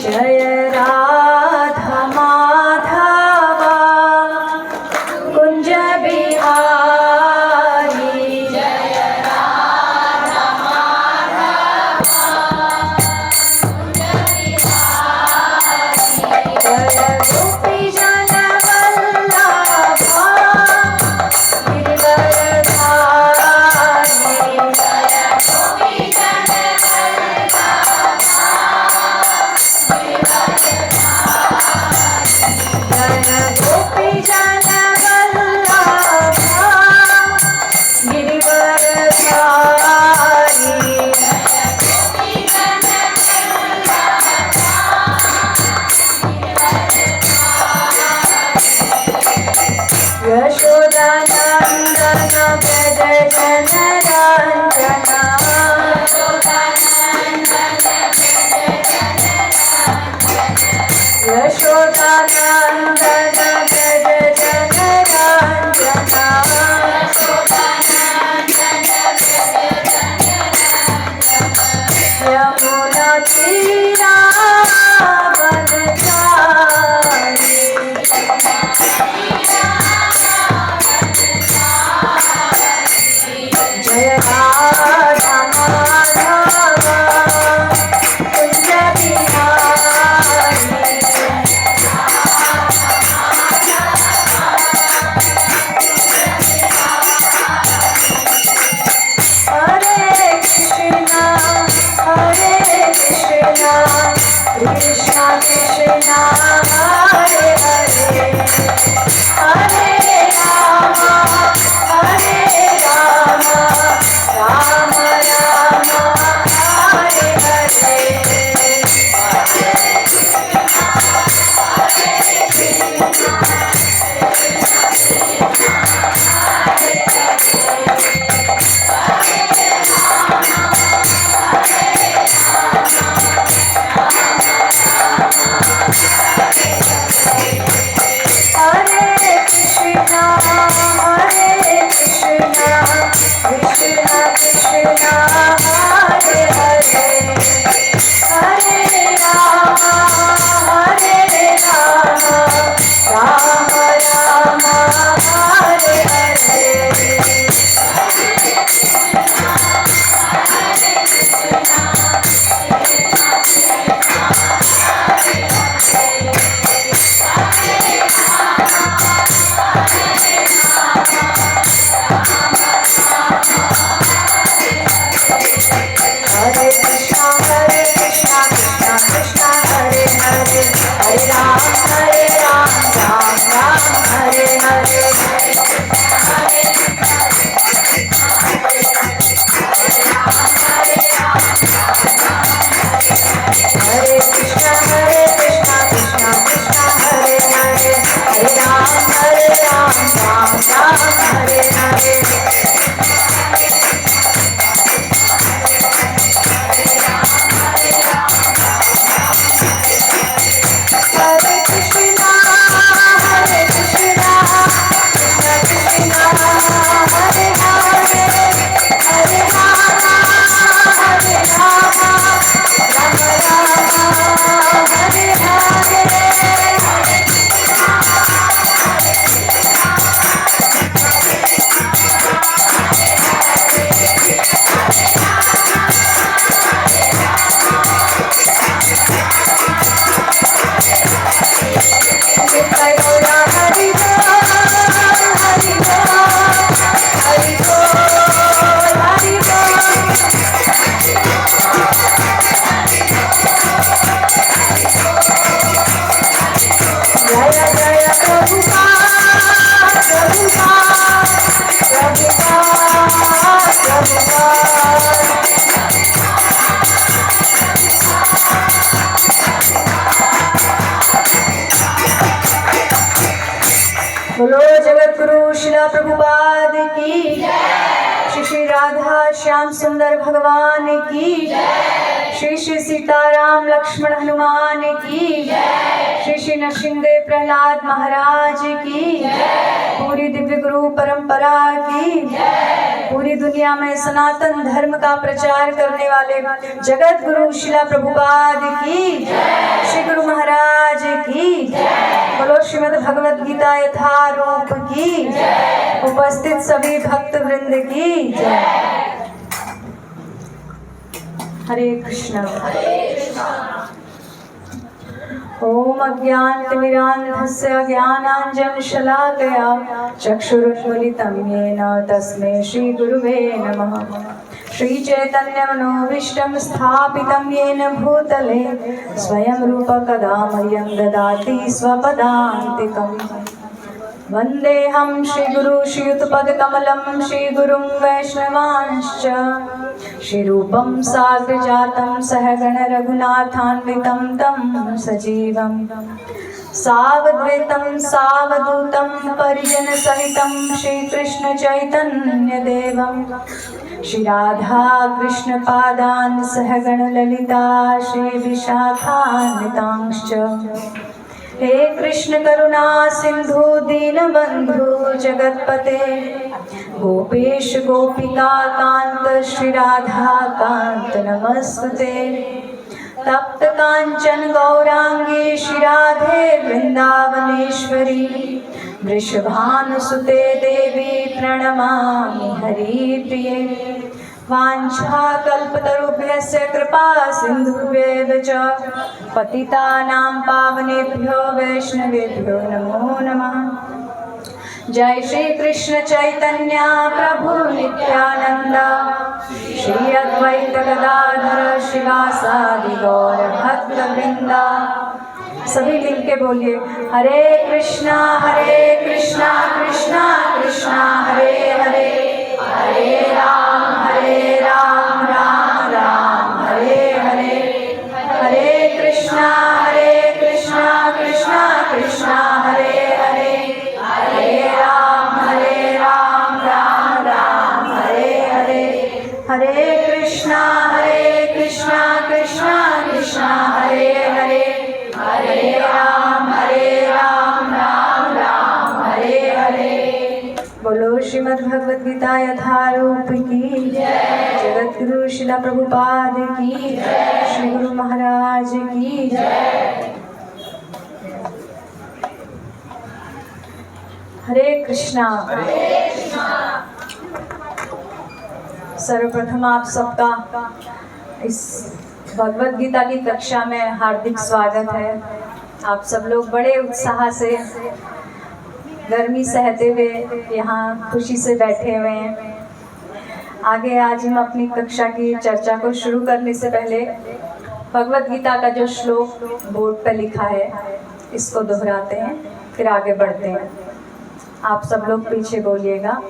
जय राधा माधवा कुंज बिहारी जय राधा माधवा कुंज बिहारी जय गोपी जन वल्लभा गिरिवरधारी जय गोपी जन यशोदानंदन व्रज जनरंजना यशोदानंदन व्रज जनरंजना यमुना तीरावनचारी जय राधा माधवा कुंज बिहारी हरे कृष्णा कृष्णा कृष्णा हरे हरे हरे राम राम राम हरे हरे हरे कृष्णा कृष्णा कृष्णा हरे हरे हरे राम राम राम हरे हरे हरे कृष्णा कृष्णा कृष्णा हरे हरे हरे राम राम राम हरे हरे हरे कृष्णा कृष्णा कृष्णा हरे हरे हरे राम राम राम हरे हरे हरे कृष्णा कृष्णा कृष्णा हरे हरे हरे राम राम राम हरे हरे नित्य गौरा हरि बोल हरि बोल हरि बोल हरि बोल जय जय प्रभुपाद प्रभुपाद प्रभुपाद प्रभुपाद बोलो जगत गुरु शिला प्रभुपाद की श्री श्री राधा श्याम सुंदर भगवान की श्री श्री सीताराम लक्ष्मण हनुमान की श्री श्री नरसिंहदेव प्रहलाद महाराज की पूरी दिव्य गुरु परंपरा की पूरी दुनिया में सनातन धर्म का प्रचार करने वाले जगत गुरु शिला प्रभुपाद की श्री गीता यथारूप की उपस्थित सभी भक्त वृंद की हरे कृष्णा। ओम अज्ञानतिमिरान्धस्य ज्ञानाञ्जनशलाकया चक्षुरुन्मीलितं येन तस्मै श्रीगुरुवे नमः। श्रीचैतन्यमनोभीष्टं स्थापितं येन भूतले स्वयं रूप कदा मह्यं ददाति स्वपदान्तिकम्। वन्देऽहं श्रीगुरु श्रीयुतपदकमलं श्रीगुरुं वैष्णवांश्च श्रीरूपं साग्रजातं सहगण रघुनाथान्वितं तं सजीवं सावद्वैतं सावधूतं परिजनसहितं श्रीकृष्ण चैतन्यदेवं श्रीराधा कृष्णपादान् सहगण ललिता श्रीविशाखान्वितांश्च। हे कृष्ण करुणा सिंधु दीनबंधु जगतपते गोपेश गोपिका कांत श्री राधा कांत नमस्तुते। तप्त कांचन गौरांगी श्री राधे वृंदावनेश्वरी वृषभानुसुते देवी प्रणमामि हरिप्रिये। वाञ्छाकल्पतरुभ्यश्च कृपा सिन्धुभ्येव च पतितानां पावनेभ्यो वैष्णवेभ्यो नमो नमः। जय श्री कृष्ण चैतन्य प्रभु नित्यानंद श्री अद्वैत गदाधर शिवासादि गौर भक्तवृंद। सभी मिलके बोलिए हरे कृष्णा कृष्णा कृष्णा हरे हरे हरे राम राम राम हरे हरे। हरे कृष्णा कृष्णा कृष्णा हरे हरे हरे राम राम राम हरे हरे। हरे कृष्णा कृष्णा कृष्णा हरे हरे हरे राम राम राम हरे हरे। बोलो श्रीमद् भगवद गीता यथारूप की जगत गुरु शिला प्रभुपाद की श्री गुरु महाराज की हरे कृष्णा। सर्वप्रथम आप सबका इस भगवद गीता की कक्षा में हार्दिक स्वागत है। आप सब लोग बड़े उत्साह से गर्मी सहते हुए यहाँ खुशी से बैठे हुए हैं। आगे आज हम अपनी कक्षा की चर्चा को शुरू करने से पहले भगवद गीता का जो श्लोक बोर्ड पर लिखा है इसको दोहराते हैं, फिर आगे बढ़ते हैं। आप सब लोग पीछे बोलिएगा।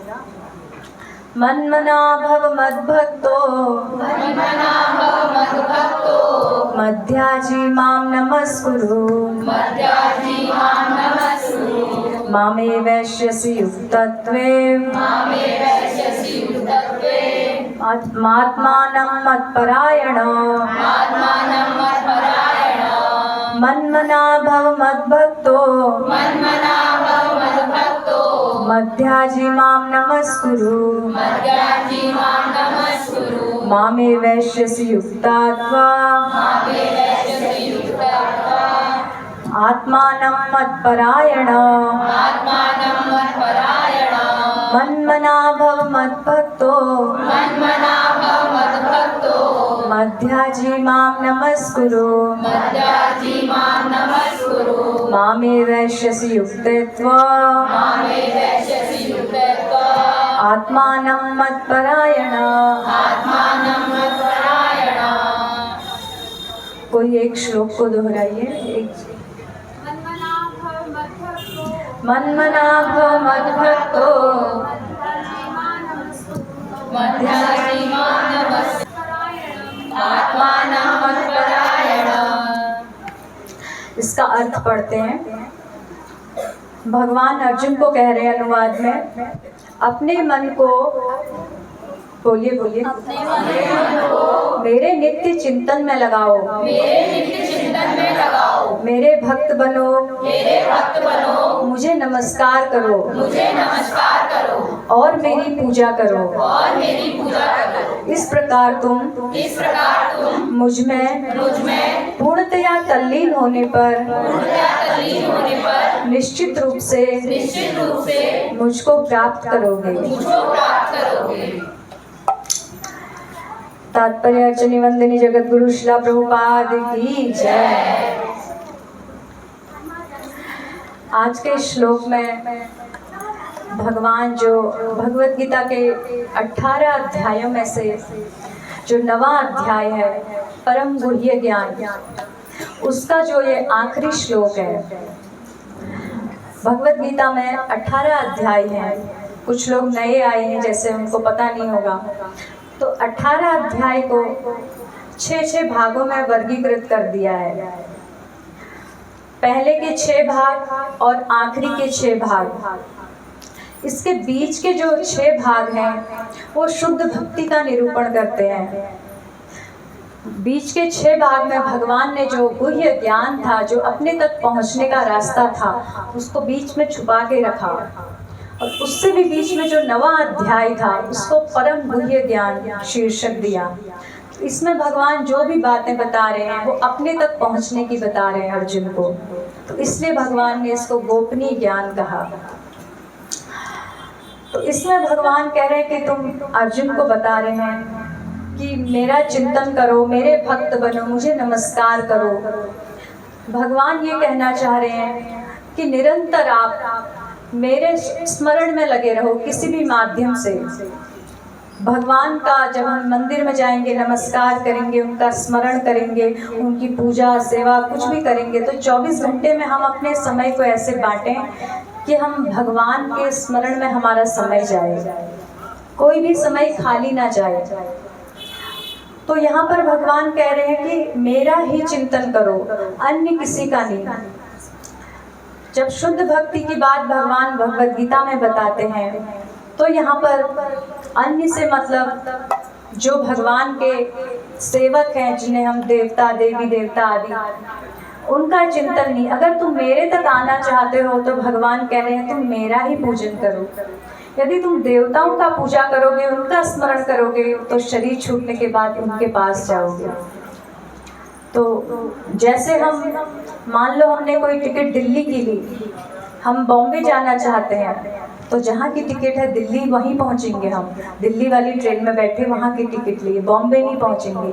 मन्मना भव मद्भक्तो मध्याजी माम नमस्कुरु मामे वैश्यसि युक्तत्वे आत्मानं मत्परायण। मन्मना भव मद्भक्तो मध्याजी माम नमस्कुरु मामे वैश्यसि युक्तात्वा आत्मानं मत्परायण। मन्मना भव मद्भक्तो मध्याजी माम नमस्कुरु मामे वैश्यसि युक्तत्वा आत्मानं मत्परायण। कोई एक श्लोक को दोहराइए। मन्मना भव मद्भक्तो मध्याजी माम आत्मानं मत्परायण। इसका अर्थ पढ़ते हैं। भगवान अर्जुन को कह रहे हैं अनुवाद में, अपने मन को बोलिए मेरे नित्य चिंतन में लगाओ, मेरे भक्त बनो, मुझे नमस्कार करो, और मेरी पूजा करो। इस प्रकार तुम मुझ में पूर्णतया तल्लीन होने पर निश्चित रूप से मुझको प्राप्त करोगे। तात्पर्य अर्चनी वंदनी जगत गुरु श्रीला प्रभुपाद की जय। आज के श्लोक में भगवान जो भगवत गीता के 18 अध्यायों में से जो 9वां अध्याय है परम गुह्य ज्ञान, उसका जो ये आखिरी श्लोक है। भगवत गीता में 18 अध्याय हैं। कुछ लोग नए आए हैं, जैसे उनको पता नहीं होगा, तो 18 अध्याय को 6 भागों में वर्गीकृत कर दिया है। पहले के 6 भाग और आखिरी के 6 भाग। इसके बीच के जो 6 भाग हैं वो शुद्ध भक्ति का निरूपण करते हैं। बीच के 6 भाग में भगवान ने जो गुह्य ज्ञान था, जो अपने तक पहुंचने का रास्ता था, उसको बीच में छुपा के रखा, और उससे भी बीच में जो 9वां अध्याय था उसको परम गुह्य ज्ञान शीर्षक दिया। इसमें भगवान जो भी बातें बता रहे हैं वो अपने तक पहुंचने की बता रहे हैं अर्जुन को, तो इसलिए भगवान ने इसको गोपनीय ज्ञान कहा। तो इसमें भगवान कह रहे हैं कि तुम अर्जुन को बता रहे हैं कि मेरा चिंतन करो, मेरे भक्त बनो, मुझे नमस्कार करो। भगवान ये कहना चाह रहे हैं कि निरंतर आप मेरे स्मरण में लगे रहो, किसी भी माध्यम से। भगवान का जब हम मंदिर में जाएंगे, नमस्कार करेंगे, उनका स्मरण करेंगे, उनकी पूजा सेवा कुछ भी करेंगे, तो 24 घंटे में हम अपने समय को ऐसे बांटें कि हम भगवान के स्मरण में हमारा समय जाए, कोई भी समय खाली ना जाए। तो यहाँ पर भगवान कह रहे हैं कि मेरा ही चिंतन करो, अन्य किसी का नहीं। जब शुद्ध भक्ति की बात भगवान भगवद गीता में बताते हैं, तो यहाँ पर अन्य से मतलब जो भगवान के सेवक हैं, जिन्हें हम देवता, देवी देवता आदि, उनका चिंतन नहीं। अगर तुम मेरे तक आना चाहते हो तो भगवान कह रहे हैं तुम मेरा ही पूजन करो। यदि तुम देवताओं का पूजा करोगे, उनका स्मरण करोगे, तो शरीर छूटने के बाद उनके पास जाओगे। तो जैसे हम मान लो हमने कोई टिकट दिल्ली की ली, हम बॉम्बे जाना चाहते हैं, तो जहाँ की टिकट है दिल्ली, वहीं पहुँचेंगे। हम दिल्ली वाली ट्रेन में बैठे वहाँ की टिकट लिए, बॉम्बे नहीं पहुँचेंगे।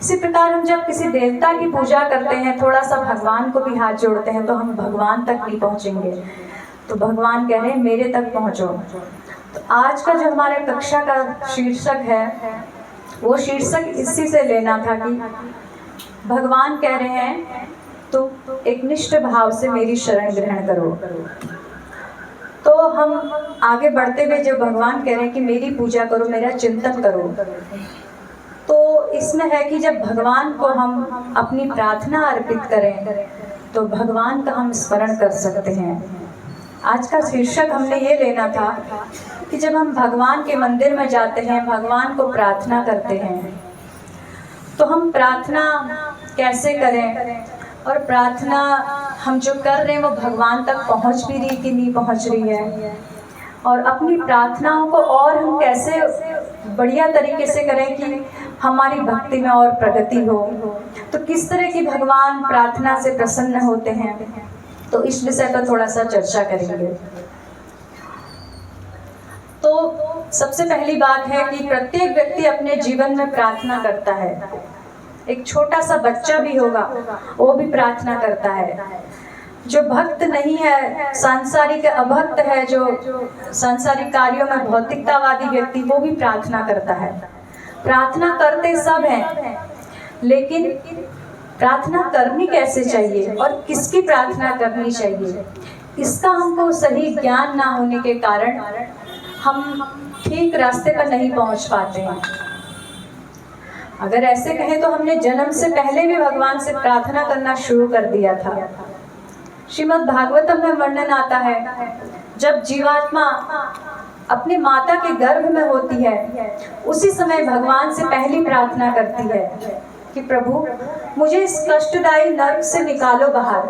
इसी प्रकार हम जब किसी देवता की पूजा करते हैं, थोड़ा सा भगवान को भी हाथ जोड़ते हैं, तो हम भगवान तक नहीं पहुँचेंगे। तो भगवान कह रहे हैं मेरे तक पहुँचो। तो आज का जो हमारे कक्षा का शीर्षक है, वो शीर्षक इसी से लेना था कि भगवान कह रहे हैं तो एक निष्ठ भाव से मेरी शरण ग्रहण करो। तो हम आगे बढ़ते हुए जब भगवान कह रहे हैं कि मेरी पूजा करो, मेरा चिंतन करो, तो इसमें है कि जब भगवान को हम अपनी प्रार्थना अर्पित करें तो भगवान का हम स्मरण कर सकते हैं। आज का शीर्षक हमने ये लेना था कि जब हम भगवान के मंदिर में जाते हैं, भगवान को प्रार्थना करते हैं, तो हम प्रार्थना कैसे करें, और प्रार्थना हम जो कर रहे हैं वो भगवान तक पहुंच भी रही कि नहीं पहुंच रही है, और अपनी प्रार्थनाओं को और हम कैसे बढ़िया तरीके से करें कि हमारी भक्ति में और प्रगति हो। तो किस तरह की भगवान प्रार्थना से प्रसन्न होते हैं, तो इस विषय पर थोड़ा सा चर्चा करेंगे। तो सबसे पहली बात है कि प्रत्येक व्यक्ति अपने जीवन में प्रार्थना करता है। एक छोटा सा बच्चा भी होगा, वो भी प्रार्थना करता है। जो भक्त नहीं है, सांसारिक अभक्त है, जो सांसारिक कार्यों में भौतिकतावादी व्यक्ति, वो भी प्रार्थना करता है। प्रार्थना करते सब हैं, लेकिन प्रार्थना करनी कैसे चाहिए और किसकी प्रार्थना करनी चाहिए, इसका हमको सही ज्ञान ना होने के कारण हम ठीक रास्ते पर नहीं पहुंच पाते हैं। अगर ऐसे कहें तो हमने जन्म से पहले भी भगवान से प्रार्थना करना शुरू कर दिया था। श्रीमद् भागवतम में वर्णन आता है, जब जीवात्मा अपने माता के गर्भ में होती है, उसी समय भगवान से पहली प्रार्थना करती है कि प्रभु मुझे इस कष्टदायी नर्क से निकालो बाहर,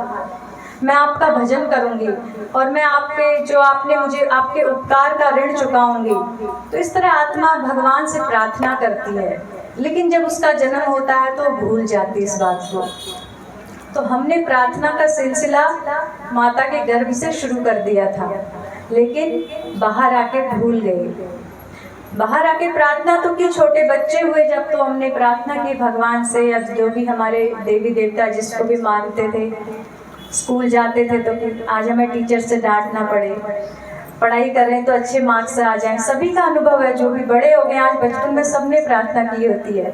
मैं आपका भजन करूंगी और मैं आपके जो आपने मुझे आपके उपकार का ऋण चुकाऊंगी। तो इस तरह आत्मा भगवान से प्रार्थना करती है, लेकिन जब उसका जन्म होता है तो भूल जाती है इस बात को। तो हमने प्रार्थना का सिलसिला माता के गर्भ से शुरू कर दिया था, लेकिन बाहर आके भूल गए। बाहर आके प्रार्थना तो की, छोटे बच्चे हुए जब तो हमने प्रार्थना की भगवान से, या जो भी हमारे देवी देवता जिसको भी मानते थे। स्कूल जाते थे तो आज हमें टीचर से डांट ना पड़े, पढ़ाई कर रहे हैं तो अच्छे मार्क्स आ जाएं। सभी का अनुभव है, जो भी बड़े हो गए आज, बचपन में सबने प्रार्थना की होती है।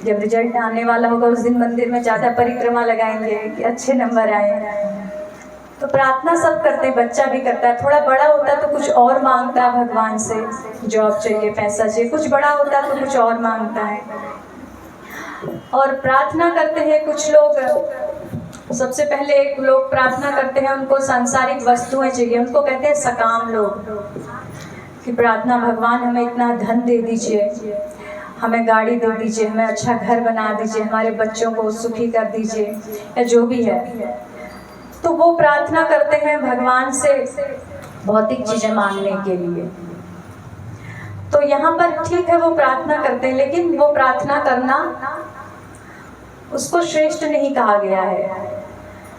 जब रिजल्ट आने वाला होगा उस दिन मंदिर में ज़्यादा परिक्रमा लगाएंगे कि अच्छे नंबर आए। तो प्रार्थना सब करते हैं, बच्चा भी करता है। थोड़ा बड़ा होता है तो कुछ और मांगता है भगवान से, जॉब चाहिए, पैसा चाहिए। कुछ बड़ा होता है तो कुछ और मांगता है। और प्रार्थना करते हैं कुछ लोग, सबसे पहले एक लोग प्रार्थना करते हैं, उनको सांसारिक वस्तुएं चाहिए, उनको कहते हैं सकाम लोग, कि प्रार्थना भगवान हमें इतना धन दे दीजिए, हमें गाड़ी दे दीजिए, हमें अच्छा घर बना दीजिए, हमारे बच्चों को सुखी कर दीजिए, या जो भी है। तो वो प्रार्थना करते हैं भगवान से भौतिक चीजें मांगने के लिए। तो यहाँ पर ठीक है वो प्रार्थना करते हैं, लेकिन वो प्रार्थना करना उसको श्रेष्ठ नहीं कहा गया है।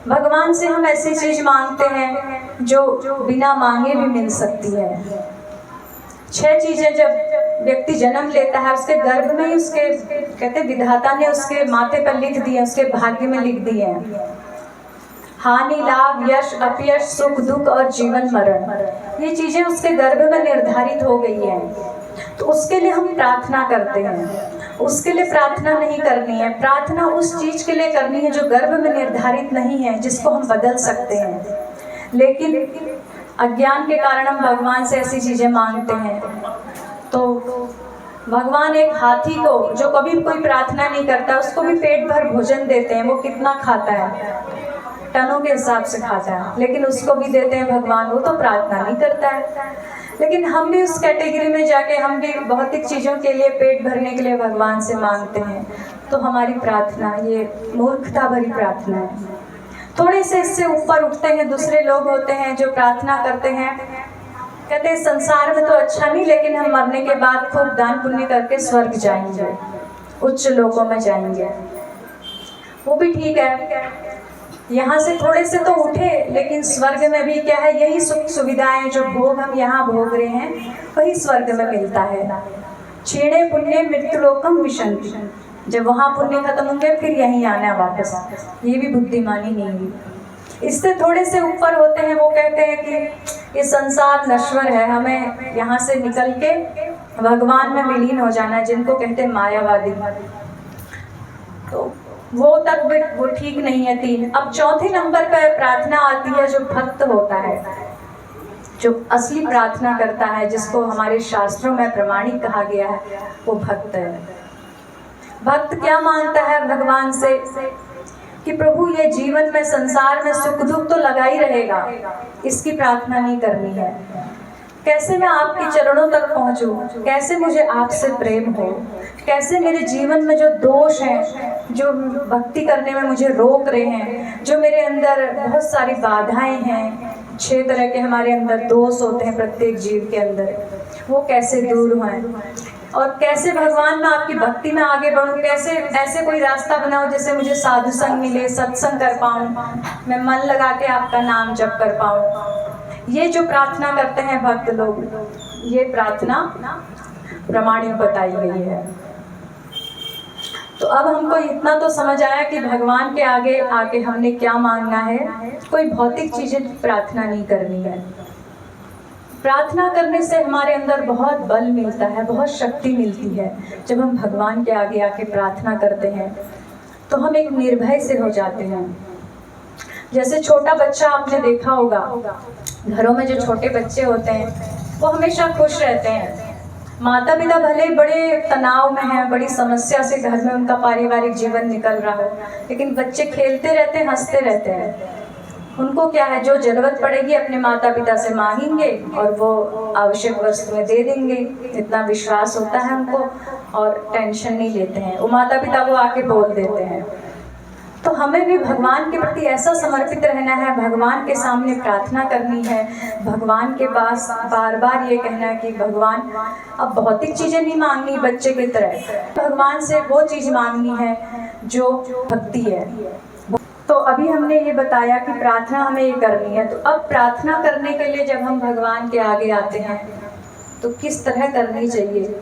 भगवान से हम ऐसी चीज मांगते हैं जो बिना मांगे भी मिल सकती है। 6 चीजें जब व्यक्ति जन्म लेता है, उसके गर्भ में ही उसके कहते विधाता ने उसके माथे पर लिख दिए, उसके भाग्य में लिख दिए हैं। हानि, लाभ, यश, अपयश, सुख, दुख और जीवन मरण, ये चीजें उसके गर्भ में निर्धारित हो गई हैं। तो उसके लिए हम प्रार्थना करते हैं। उसके लिए प्रार्थना नहीं करनी है। प्रार्थना उस चीज के लिए करनी है जो गर्भ में निर्धारित नहीं है, जिसको हम बदल सकते हैं। लेकिन अज्ञान के कारण हम भगवान से ऐसी चीजें मांगते हैं। तो भगवान एक हाथी को, जो कभी कोई प्रार्थना नहीं करता, उसको भी पेट भर भोजन देते हैं। वो कितना खाता है, टनों के हिसाब से खाता है, लेकिन उसको भी देते हैं भगवान। वो तो प्रार्थना नहीं करता है। लेकिन हम भी उस कैटेगरी में जाके हम भी भौतिक चीज़ों के लिए, पेट भरने के लिए भगवान से मांगते हैं। तो हमारी प्रार्थना ये मूर्खता भरी प्रार्थना है। थोड़े से इससे ऊपर उठते हैं दूसरे लोग होते हैं जो प्रार्थना करते हैं, कहते हैं संसार में तो अच्छा नहीं, लेकिन हम मरने के बाद खूब दान पुण्य करके स्वर्ग जाएंगे, उच्च लोकों में जाएंगे। वो भी ठीक है, यहाँ से थोड़े से तो उठे, लेकिन स्वर्ग में भी क्या है, यही सुख सुविधाएं जो भोग हम यहाँ भोग रहे हैं वही स्वर्ग में मिलता है। क्षीणे पुण्य मृत्यु लोकम विशंति, जब वहाँ पुण्य खत्म होंगे फिर यहीं आना है वापस। ये भी बुद्धिमानी नहीं है। इससे थोड़े से ऊपर होते हैं, वो कहते हैं कि ये संसार नश्वर है, हमें यहाँ से निकल के भगवान में विलीन हो जाना है, जिनको कहते हैं मायावादी। तो वो तक भी वो ठीक नहीं है। 3 अब चौथे नंबर पर प्रार्थना आती है जो भक्त होता है, जो असली प्रार्थना करता है, जिसको हमारे शास्त्रों में प्रमाणिक कहा गया है, वो भक्त है। भक्त क्या मांगता है भगवान से कि प्रभु ये जीवन में, संसार में सुख दुख तो लगा ही रहेगा, इसकी प्रार्थना नहीं करनी है। कैसे मैं आपके चरणों तक पहुंचूं, कैसे मुझे आपसे प्रेम हो, कैसे मेरे जीवन में जो दोष हैं, जो भक्ति करने में मुझे रोक रहे हैं, जो मेरे अंदर बहुत सारी बाधाएं हैं, 6 तरह के हमारे अंदर दोष होते हैं प्रत्येक जीव के अंदर, वो कैसे दूर हों, और कैसे भगवान मैं आपकी भक्ति में आगे बढ़ूं। कैसे ऐसे कोई रास्ता बनाओ जिससे मुझे साधु संग मिले, सत्संग कर पाऊं, मैं मन लगा के आपका नाम जप कर पाऊं। ये जो प्रार्थना करते हैं भक्त लोग, ये प्रार्थना प्रमाणिक बताई गई है। तो अब हमको इतना तो समझ आया कि भगवान के आगे आके हमने क्या मांगना है, कोई भौतिक चीजें प्रार्थना नहीं करनी है। प्रार्थना करने से हमारे अंदर बहुत बल मिलता है, बहुत शक्ति मिलती है। जब हम भगवान के आगे आके प्रार्थना करते हैं तो हम एक निर्भय से हो जाते हैं। जैसे छोटा बच्चा आपने देखा होगा, घरों में जो छोटे बच्चे होते हैं वो हमेशा खुश रहते हैं। माता पिता भले बड़े तनाव में हैं, बड़ी समस्या से घर में उनका पारिवारिक जीवन निकल रहा है, लेकिन बच्चे खेलते रहते हैं, हंसते रहते हैं। उनको क्या है, जो जरूरत पड़ेगी अपने माता पिता से मांगेंगे और वो आवश्यक वस्तुएं दे देंगे, इतना विश्वास होता है उनको और टेंशन नहीं लेते हैं। वो माता पिता वो आके बोल देते हैं। तो हमें भी भगवान के प्रति ऐसा समर्पित रहना है, भगवान के सामने प्रार्थना करनी है, भगवान के पास बार बार ये कहना है कि भगवान अब भौतिक चीज़ें नहीं मांगनी बच्चे की तरह, भगवान से वो चीज़ मांगनी है जो भक्ति है। तो अभी हमने ये बताया कि प्रार्थना हमें ये करनी है। तो अब प्रार्थना करने के लिए जब हम भगवान के आगे आते हैं तो किस तरह करनी चाहिए।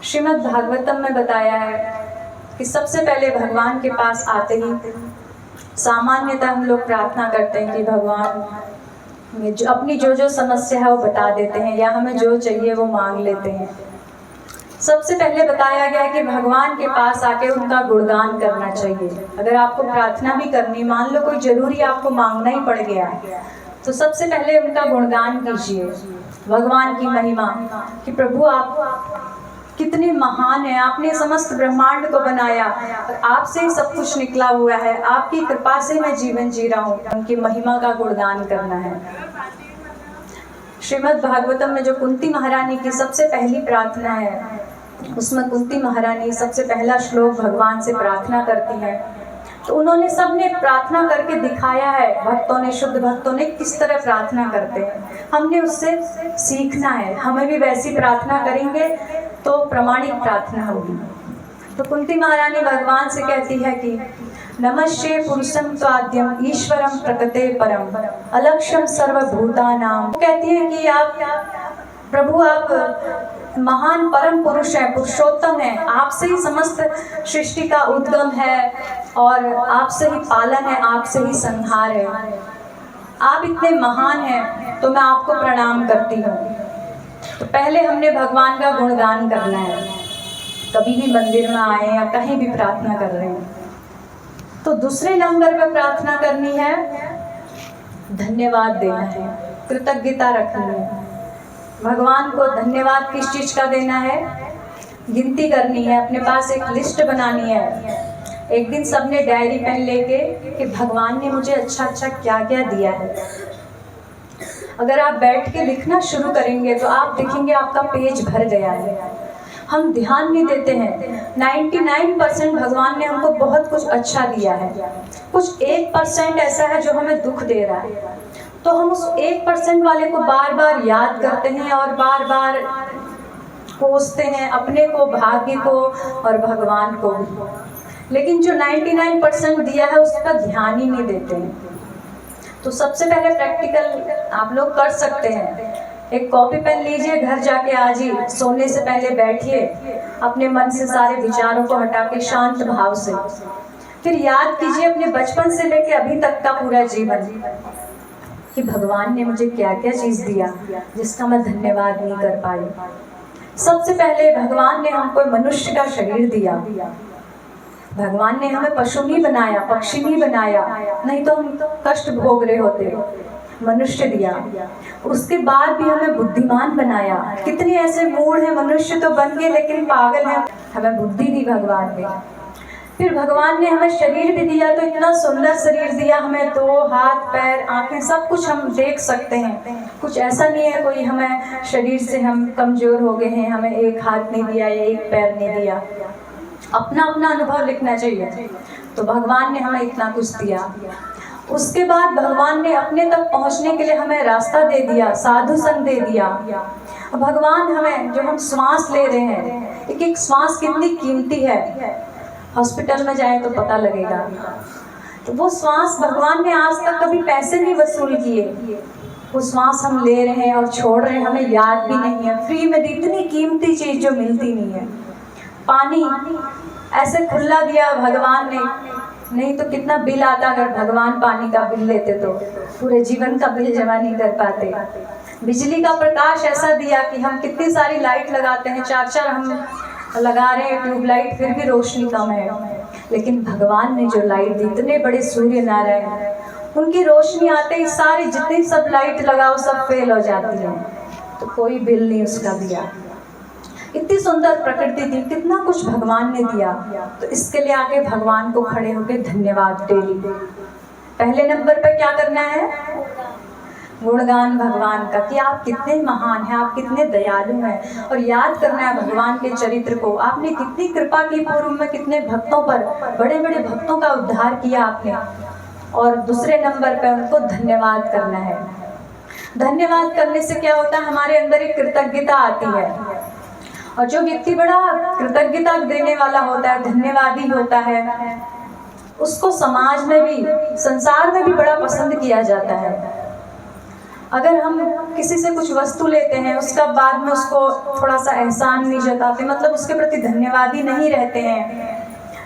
श्रीमद् भागवतम में बताया है कि सबसे पहले भगवान के पास आते ही सामान्यतः हम लोग प्रार्थना करते हैं कि भगवान में जो अपनी जो समस्या है वो बता देते हैं या हमें जो चाहिए वो मांग लेते हैं। सबसे पहले बताया गया है कि भगवान के पास आके उनका गुणगान करना चाहिए। अगर आपको प्रार्थना भी करनी, मान लो कोई जरूरी आपको मांगना ही पड़ गया, तो सबसे पहले उनका गुणगान कीजिए, भगवान की महिमा कि प्रभु आप कितने महान है, आपने समस्त ब्रह्मांड को बनाया और आपसे ही सब कुछ निकला हुआ है, आपकी कृपा से मैं जीवन जी रहा हूँ। उनकी महिमा का गुणगान करना है। श्रीमद् भागवतम में जो कुंती महारानी की सबसे पहली प्रार्थना है, उसमें कुंती महारानी सबसे पहला श्लोक भगवान से प्रार्थना करती है। तो उन्होंने सबने प्रार्थना करके दिखाया है, भक्तों ने, शुद्ध भक्तों ने किस तरह प्रार्थना करते हैं, हमने उससे सीखना है। हमें भी वैसी प्रार्थना करेंगे तो प्रमाणिक प्रार्थना होगी। तो कुंती महारानी भगवान से कहती है कि नमस्ते पुरुषं त्वाद्यम ईश्वरं प्रकृते परम अलक्ष्यम सर्वभूतानाम। कहती है कि आप प्रभु, आप महान परम पुरुष हैं, पुरुषोत्तम हैं, आपसे ही समस्त सृष्टि का उद्गम है और आपसे ही पालन है, आपसे ही संहार है। आप इतने महान हैं तो मैं आपको प्रणाम करती हूँ। तो पहले हमने भगवान का गुणगान करना है, कभी भी मंदिर में आए या कहीं भी प्रार्थना कर रहे हैं। तो दूसरे नंबर पर प्रार्थना करनी है, धन्यवाद देना है, कृतज्ञता रखनी है। भगवान को धन्यवाद किस चीज़ का देना है, गिनती करनी है, अपने पास एक लिस्ट बनानी है। एक दिन सबने डायरी पेन लेके कि भगवान ने मुझे अच्छा अच्छा क्या क्या दिया है। अगर आप बैठ के लिखना शुरू करेंगे तो आप देखेंगे आपका पेज भर गया है। हम ध्यान नहीं देते हैं, 99% भगवान ने हमको बहुत कुछ अच्छा दिया है, कुछ 1% ऐसा है जो हमें दुख दे रहा है। तो हम उस 1% वाले को बार बार याद करते हैं और बार बार कोसते हैं, अपने को, भाग्य को और भगवान को भी। लेकिन जो 99% दिया है उसका ध्यान ही नहीं देते हैं। तो सबसे पहले प्रैक्टिकल आप लोग कर सकते हैं, एक कॉपी पेन लीजिए, घर जाके आज ही सोने से पहले बैठिए, अपने मन से सारे विचारों को हटा के शांत भाव से फिर याद कीजिए अपने बचपन से लेके अभी तक का पूरा जीवन कि भगवान ने मुझे क्या क्या चीज़ दिया जिसका मैं धन्यवाद नहीं कर पाई। सबसे पहले भगवान ने हमको मनुष्य का शरीर दिया, भगवान ने हमें पशु नहीं बनाया, पक्षी नहीं बनाया, नहीं तो हम कष्ट भोग रहे होते। मनुष्य दिया, उसके बाद भी हमें बुद्धिमान बनाया। कितने ऐसे मूढ़ हैं, मनुष्य तो बन गए लेकिन पागल हैं, हमें बुद्धि दी भगवान ने। फिर भगवान ने हमें शरीर भी दिया, तो इतना सुंदर शरीर दिया हमें, 2 हाथ पैर आंखें सब कुछ हम देख सकते हैं। कुछ ऐसा नहीं है कोई हमें शरीर से हम कमजोर हो गए हैं, हमें 1 हाथ नहीं दिया या 1 पैर नहीं दिया। अपना अपना अनुभव लिखना चाहिए। तो भगवान ने हमें इतना कुछ दिया। उसके बाद भगवान ने अपने तक पहुंचने के लिए हमें रास्ता दे दिया, साधु संग दे दिया। भगवान हमें, जो हम श्वास ले रहे हैं, एक एक श्वास कितनी कीमती है, हॉस्पिटल में जाए तो पता लगेगा। तो वो श्वास भगवान ने आज तक कभी पैसे नहीं वसूल किए, वो श्वास हम ले रहे हैं और छोड़ रहे हैं, हमें याद भी नहीं है, फ्री में दी, इतनी कीमती चीज़ जो मिलती नहीं है। पानी ऐसे खुला दिया भगवान ने, नहीं तो कितना बिल आता अगर भगवान पानी का बिल लेते तो पूरे जीवन का बिल जमा नहीं कर पाते। बिजली का प्रकाश ऐसा दिया कि हम कितनी सारी लाइट लगाते हैं, 4 हम लगा रहे हैं ट्यूबलाइट, फिर भी रोशनी कम है। लेकिन भगवान ने जो लाइट दी, इतने बड़े सूर्य नारायण, उनकी रोशनी आते ही सारी जितनी सब लाइट लगाओ सब फेल हो जाती है, तो कोई बिल नहीं उसका दिया। इतनी सुंदर प्रकृति दी, कितना कुछ भगवान ने दिया। तो इसके लिए आके भगवान को खड़े होकर धन्यवाद डेली। पहले नंबर पर क्या करना है, गुणगान भगवान का कि आप कितने महान हैं, आप कितने दयालु हैं, और याद करना है भगवान के चरित्र को। आपने कितनी कृपा की, पूर्व में कितने भक्तों पर, बड़े बड़े भक्तों का उद्धार किया आपने। और दूसरे नंबर पर उनको धन्यवाद करना है। धन्यवाद करने से क्या होता है, हमारे अंदर एक कृतज्ञता आती है, और जो व्यक्ति बड़ा कृतज्ञता देने वाला होता है, धन्यवादी होता है, उसको समाज में भी, संसार में भी बड़ा पसंद किया जाता है। अगर हम किसी से कुछ वस्तु लेते हैं, उसका बाद में उसको थोड़ा सा एहसान नहीं जताते, मतलब उसके प्रति धन्यवादी नहीं रहते हैं,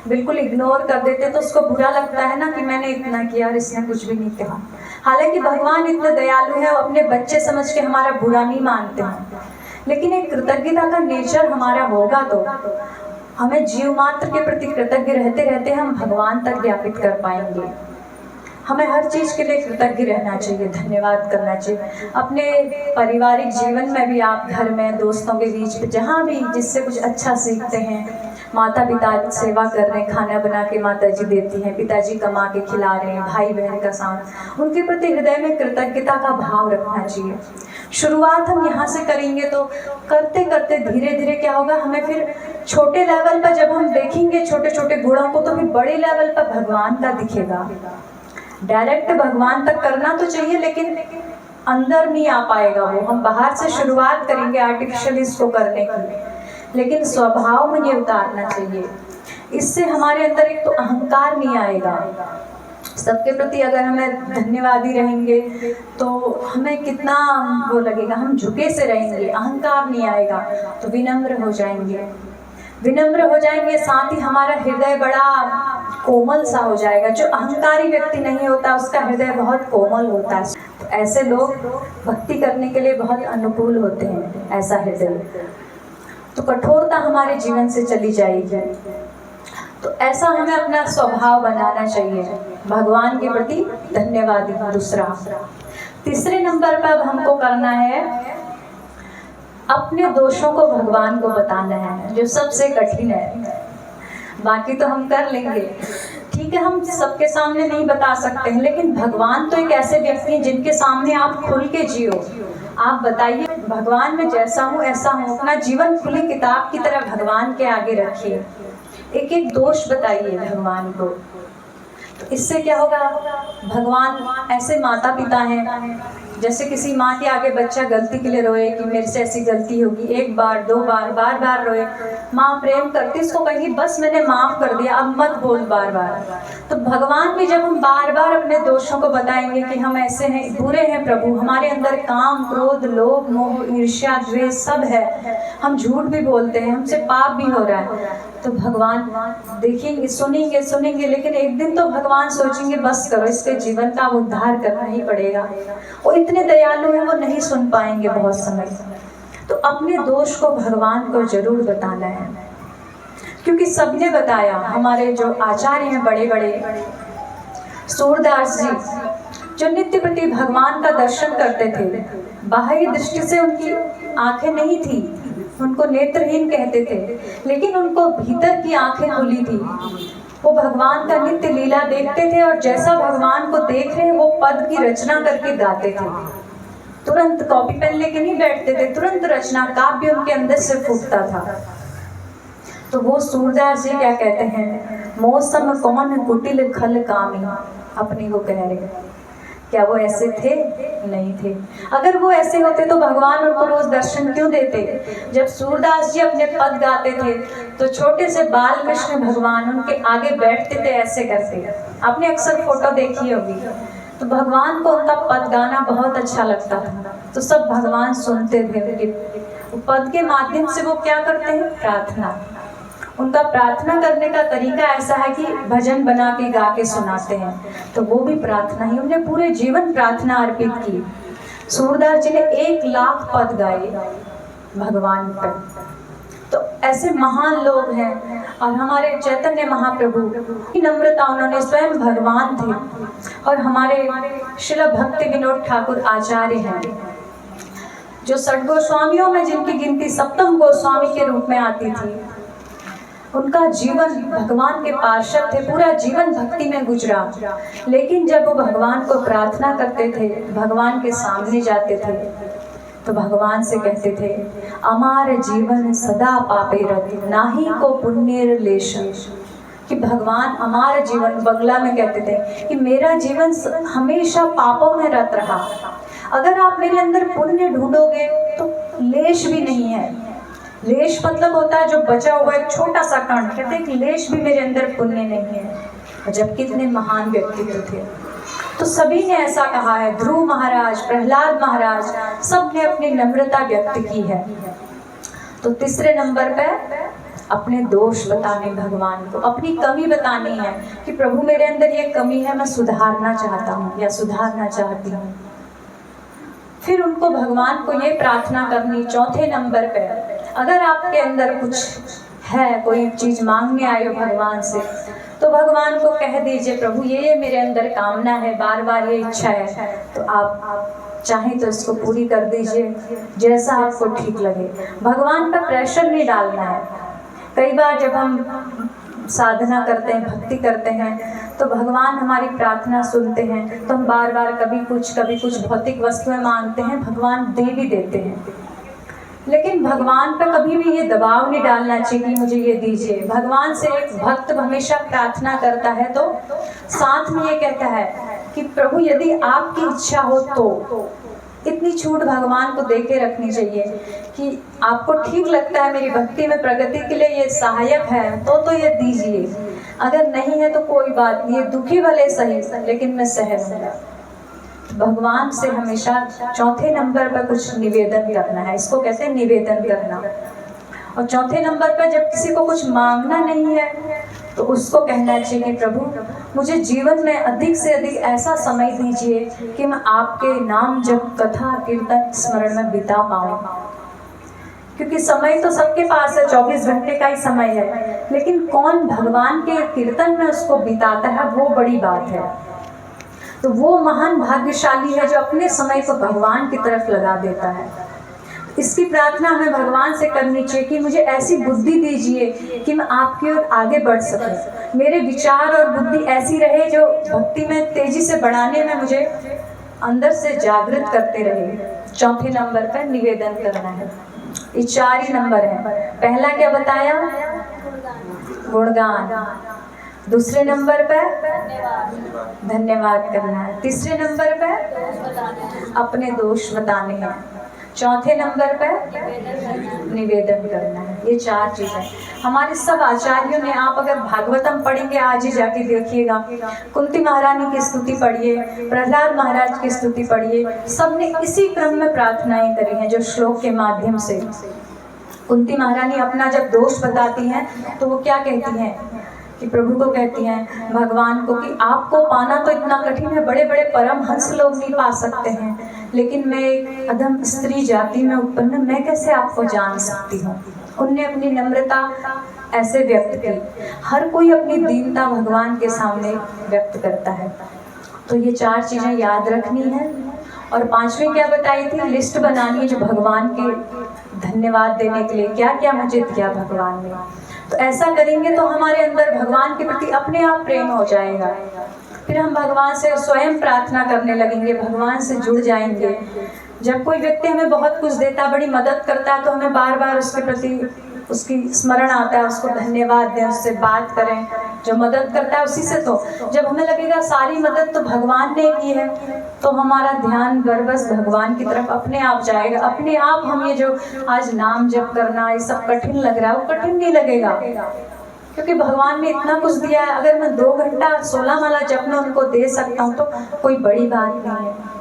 बिल्कुल इग्नोर कर देते, तो उसको बुरा लगता है ना कि मैंने इतना किया और इसने कुछ भी नहीं कहा। हालांकि भगवान इतने दयालु है, वो अपने बच्चे समझ के हमारा बुरा नहीं मानते हैं, लेकिन एक कृतज्ञता का नेचर हमारा होगा तो हमें जीव मात्र के प्रति कृतज्ञ रहते रहते हम भगवान तक ज्ञापित कर पाएंगे। हमें हर चीज़ के लिए कृतज्ञ रहना चाहिए, धन्यवाद करना चाहिए। अपने पारिवारिक जीवन में भी आप घर में, दोस्तों के बीच, जहाँ भी जिससे कुछ अच्छा सीखते हैं, माता पिता सेवा कर रहे हैं, खाना बना के माता जी देती हैं, पिताजी कमा के खिला रहे हैं, भाई बहन का साथ, उनके प्रति हृदय में कृतज्ञता का भाव रखना चाहिए। शुरुआत हम यहाँ से करेंगे, तो करते करते धीरे धीरे क्या होगा, हमें फिर छोटे लेवल पर जब हम देखेंगे छोटे छोटे गुणों को, तो फिर बड़े लेवल पर भगवान का दिखेगा। डायरेक्ट भगवान तक करना तो चाहिए, लेकिन अंदर नहीं आ पाएगा वो। हम बाहर से शुरुआत करेंगे आर्टिफिशियल इसको करने की, लेकिन स्वभाव में ये उतारना चाहिए। इससे हमारे अंदर एक तो अहंकार नहीं आएगा। सबके प्रति अगर हमें धन्यवादी रहेंगे तो हमें कितना वो लगेगा, हम झुके से रहेंगे, अहंकार नहीं आएगा, तो विनम्र हो जाएंगे। विनम्र हो जाएंगे, साथ ही हमारा हृदय बड़ा कोमल सा हो जाएगा। जो अहंकारी व्यक्ति नहीं होता, उसका हृदय बहुत कोमल होता है। तो ऐसे लोग भक्ति करने के लिए बहुत अनुकूल होते हैं, ऐसा हृदय। तो कठोरता हमारे जीवन से चली जाएगी। तो ऐसा हमें अपना स्वभाव बनाना चाहिए, भगवान के प्रति धन्यवादी। दूसरा, तीसरे नंबर पर अब हमको करना है, अपने दोषों को भगवान को बताना है, जो सबसे कठिन है। बाकी तो हम कर लेंगे, ठीक है, हम सबके सामने नहीं बता सकते हैं, लेकिन भगवान तो एक ऐसे व्यक्ति हैं जिनके सामने आप खुल के जियो। आप बताइए, भगवान में जैसा हूँ ऐसा हूँ, अपना जीवन खुली किताब की तरह भगवान के आगे रखिए। एक एक दोष बताइए भगवान को। तो इससे क्या होगा, भगवान ऐसे माता पिता हैं, जैसे किसी माँ के आगे बच्चा गलती के लिए रोए कि मेरे से ऐसी गलती होगी, एक बार, दो बार, बार बार रोए, माँ प्रेम करती इसको कहेगी बस मैंने माफ़ कर दिया, अब मत बोल बार बार। तो भगवान भी जब हम बार बार अपने दोषों को बताएंगे कि हम ऐसे हैं, बुरे हैं प्रभु, हमारे अंदर काम, क्रोध, लोभ, मोह, ईर्ष्या, द्वेष सब है, हम झूठ भी बोलते हैं, हमसे पाप भी हो रहा है, तो भगवान देखेंगे, सुनेंगे सुनेंगे, लेकिन एक दिन तो भगवान सोचेंगे बस करो, इसके जीवन का उद्धार करना ही पड़ेगा। वो इतने दयालु हैं, वो नहीं सुन पाएंगे बहुत समय। तो अपने दोष को भगवान को जरूर बताना है, क्योंकि सबने बताया। हमारे जो आचार्य हैं बड़े बड़े, सूरदास जी, जो नित्य प्रति भगवान का दर्शन करते थे, बाह्य दृष्टि से उनकी आंखें नहीं थी, उनको नेत्रहीन कहते थे, लेकिन उनको भीतर की आंखें खुली थी। वो भगवान का नित्य लीला देखते थे, और जैसा भगवान को देख रहे हैं वो पद की रचना करके गाते थे। तुरंत कॉपी पेन लेके नहीं बैठते थे, तुरंत रचना, काव्य उनके अंदर से फूटता था। तो वो सूरदास जी क्या कहते हैं, मौसम कौन कुटिल खल कामी, अपने को कह रहे। क्या वो ऐसे थे? नहीं थे। अगर वो ऐसे होते तो भगवान उनको रोज दर्शन क्यों देते? जब सूरदास जी अपने पद गाते थे तो छोटे से बाल कृष्ण भगवान उनके आगे बैठते थे, ऐसे करते। आपने अक्सर फोटो देखी होगी। तो भगवान को उनका पद गाना बहुत अच्छा लगता था, तो सब भगवान सुनते थे उनके पद के माध्यम से। वो क्या करते हैं? प्रार्थना। उनका प्रार्थना करने का तरीका ऐसा है कि भजन बना के गा के सुनाते हैं, तो वो भी प्रार्थना ही। उन्हें पूरे जीवन प्रार्थना अर्पित की। सूरदास जी ने 1 लाख पद गाए भगवान पर। तो ऐसे महान लोग हैं। और हमारे चैतन्य महाप्रभु की नम्रता, उन्होंने स्वयं भगवान थे। और हमारे श्रील भक्ति विनोद ठाकुर आचार्य हैं, जो 6 गोस्वामियों में जिनकी गिनती 7वें गोस्वामी के रूप में आती थी। उनका जीवन भगवान के पार्षद थे, पूरा जीवन भक्ति में गुजरा। लेकिन जब वो भगवान को प्रार्थना करते थे, भगवान के सामने जाते थे, तो भगवान से कहते थे, अमार जीवन सदा पापे रति नाही को पुण्य लेशन। कि भगवान हमारा जीवन, बंगला में कहते थे कि मेरा जीवन हमेशा पापों में रत रहा। अगर आप मेरे अंदर पुण्य ढूंढोगे तो लेश भी नहीं है। लेश मतलब होता है जो बचा हुआ एक छोटा सा कण, कहते हैं कि लेश भी मेरे अंदर पुण्य नहीं है। जब कितने महान व्यक्तित्व थे, तो सभी ने ऐसा कहा है। ध्रुव महाराज, प्रहलाद महाराज, सब ने अपनी नम्रता व्यक्त की है। तो तीसरे नंबर पे अपने दोष बताने भगवान को, अपनी कमी बतानी है कि प्रभु मेरे अंदर ये कमी है, मैं सुधारना चाहता हूँ या सुधारना चाहती हूँ। फिर उनको भगवान को ये प्रार्थना करनी। चौथे नंबर पे अगर आपके अंदर कुछ है, कोई चीज मांगने आए हो भगवान से, तो भगवान को कह दीजिए, प्रभु ये मेरे अंदर कामना है, बार बार ये इच्छा है, तो आप चाहें तो इसको पूरी कर दीजिए, जैसा आपको ठीक लगे। भगवान पर प्रेशर नहीं डालना है। कई बार जब हम साधना करते हैं, भक्ति करते हैं, तो भगवान हमारी प्रार्थना सुनते हैं, तो हम बार बार कभी कुछ भौतिक वस्तुएं मांगते हैं, भगवान दे भी देते हैं। लेकिन भगवान पर कभी भी ये दबाव नहीं डालना चाहिए कि मुझे ये दीजिए। भगवान से एक भक्त हमेशा प्रार्थना करता है तो साथ में ये कहता है कि प्रभु यदि आपकी इच्छा हो तो। इतनी छूट भगवान को दे के रखनी चाहिए कि आपको ठीक लगता है मेरी भक्ति में प्रगति के लिए ये सहायक है तो ये दीजिए, अगर नहीं है तो कोई बात नहीं, दुखी भले सही, लेकिन मैं सहन हूँगा। भगवान से हमेशा चौथे नंबर पर कुछ निवेदन करना है, इसको कहते हैं निवेदन करना। और चौथे नंबर पर जब किसी को कुछ मांगना नहीं है तो उसको कहना चाहिए कि प्रभु मुझे जीवन में अधिक से अधिक ऐसा समय दीजिए कि मैं आपके नाम जप, कथा, कीर्तन, स्मरण में बिता पाऊँ। क्योंकि समय तो सबके पास है, 24 घंटे का ही समय है, लेकिन कौन भगवान के कीर्तन में उसको बिताता है, वो बड़ी बात है। तो वो महान भाग्यशाली है जो अपने समय को भगवान की तरफ लगा देता है। इसकी प्रार्थना हमें भगवान से करनी चाहिए कि मुझे ऐसी बुद्धि दीजिए कि मैं आपकी ओर आगे बढ़ सकूं। मेरे विचार और बुद्धि ऐसी रहे जो भक्ति में तेजी से बढ़ाने में मुझे अंदर से जागृत करते रहे। चौथे नंबर पर निवेदन करना है। ये 4 ही नंबर है। पहला क्या बताया? गुणगान। दूसरे नंबर पर धन्यवाद करना है। तीसरे नंबर पर अपने दोष बताने हैं। चौथे नंबर पर निवेदन करना है। ये 4 चीजें हमारे सब आचार्यों ने, आप अगर भागवतम पढ़ेंगे आज ही जाके देखिएगा, कुंती महारानी की स्तुति पढ़िए, प्रहलाद महाराज की स्तुति पढ़िए, सबने इसी क्रम में प्रार्थनाएं करी हैं जो श्लोक के माध्यम से। कुंती महारानी अपना जब दोष बताती हैं तो वो क्या कहती हैं कि प्रभु को कहती हैं, भगवान को, कि आपको पाना तो इतना कठिन है, बड़े बड़े परमहंस लोग नहीं पा सकते हैं, लेकिन मैं एक अधम स्त्री जाति में उत्पन्न, मैं कैसे आपको जान सकती हूँ। उनने अपनी नम्रता ऐसे व्यक्त की। हर कोई अपनी दीनता भगवान के सामने व्यक्त करता है। तो ये 4 चीजें याद रखनी है। और 5वीं क्या बताई थी? लिस्ट बनानी है जो भगवान के धन्यवाद देने के लिए क्या क्या मुझे दिया भगवान ने। तो ऐसा करेंगे तो हमारे अंदर भगवान के प्रति अपने आप प्रेम हो जाएगा। फिर हम भगवान से स्वयं प्रार्थना करने लगेंगे, भगवान से जुड़ जाएंगे। जब कोई व्यक्ति हमें बहुत कुछ देता है, बड़ी मदद करता है, तो हमें बार बार उसके प्रति उसकी स्मरण आता है, उसको धन्यवाद दें, उससे बात करें। जो मदद करता है उसी से, तो जब हमें लगेगा सारी मदद तो भगवान ने की है, तो हमारा ध्यान बरबस भगवान की तरफ अपने आप जाएगा। अपने आप हम ये जो आज नाम जप करना ये सब कठिन लग रहा है, वो कठिन नहीं लगेगा, क्योंकि भगवान ने इतना कुछ दिया है। अगर मैं 2 घंटा 16 माला जप में उनको दे सकता हूँ तो कोई बड़ी बात नहीं है।